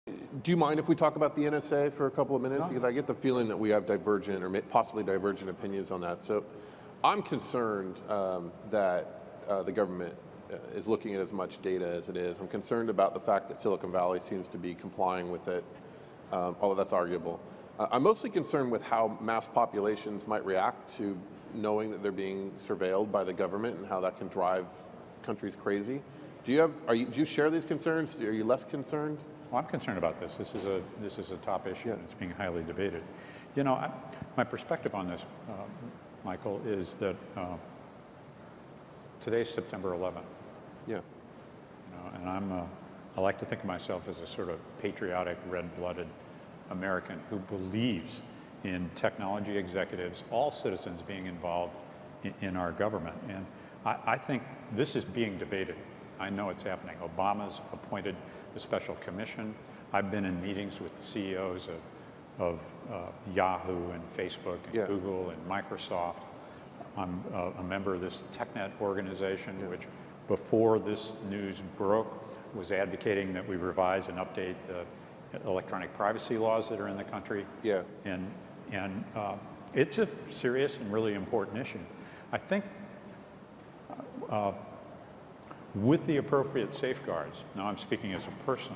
Do you mind if we talk about the NSA for a couple of minutes? No. Because I get the feeling that we have divergent or possibly divergent opinions on that. So I'm concerned that the government is looking at as much data as it is. I'm concerned about the fact that Silicon Valley seems to be complying with it, although that's arguable. I'm mostly concerned with how mass populations might react to knowing that they're being surveilled by the government and how that can drive countries crazy. Do you share these concerns? Are you less concerned? Well, I'm concerned about this. This is a top issue, and it's being highly debated. You know, my perspective on this, Michael, is that today's September 11th. Yeah. You know, and I like to think of myself as a sort of patriotic, red-blooded American who believes in technology executives, all citizens being involved in our government. And I think this is being debated. I know it's happening. Obama's appointed a special commission. I've been in meetings with the CEOs of Yahoo and Facebook and Google and Microsoft. I'm a member of this TechNet organization, which before this news broke was advocating that we revise and update the electronic privacy laws that are in the country. Yeah. And it's a serious and really important issue. I think with the appropriate safeguards, now I'm speaking as a person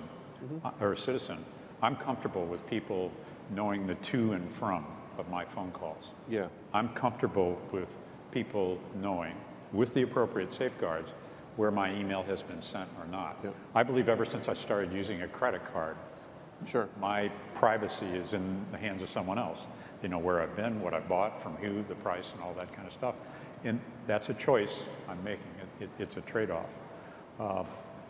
or a citizen, I'm comfortable with people knowing the to and from of my phone calls. Yeah. I'm comfortable with people knowing, with the appropriate safeguards, where my email has been sent or not. Yeah. I believe ever since I started using a credit card, my privacy is in the hands of someone else. You know, where I've been, what I bought, from who, the price, and all that kind of stuff. And that's a choice I'm making. It's a trade-off.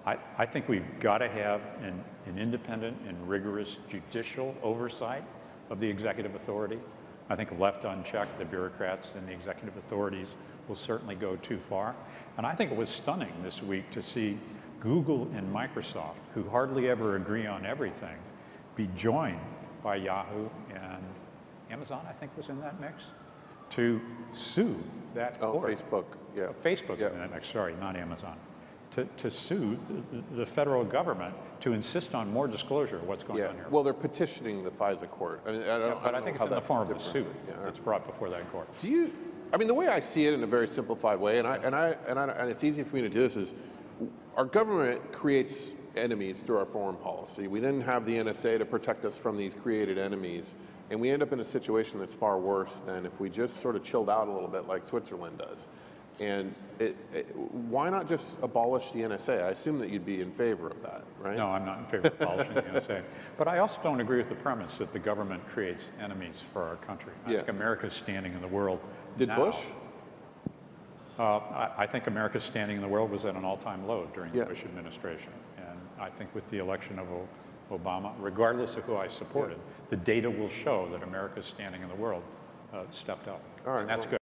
I think we've got to have an independent and rigorous judicial oversight of the executive authority. I think left unchecked, the bureaucrats and the executive authorities will certainly go too far. And I think it was stunning this week to see Google and Microsoft, who hardly ever agree on everything, be joined by Yahoo and Amazon, I think, was in that mix, to sue that court. Facebook, yeah. Facebook is in that mix, sorry, not Amazon. To sue the federal government to insist on more disclosure of what's going on here. Well, they're petitioning the FISA court. I mean, I think it's in the form of a suit that's brought before that court. I mean, the way I see it in a very simplified way, and it's easy for me to do this, is our government creates enemies through our foreign policy. We then have the NSA to protect us from these created enemies, and we end up in a situation that's far worse than if we just sort of chilled out a little bit like Switzerland does. And why not just abolish the NSA? I assume that you'd be in favor of that, right? No, I'm not in favor of abolishing the NSA. But I also don't agree with the premise that the government creates enemies for our country. I think America's standing in the world Did now. Bush? I think America's standing in the world was at an all-time low during the Bush administration. And I think with the election of Obama, regardless of who I supported, the data will show that America's standing in the world stepped up. All right, and that's good.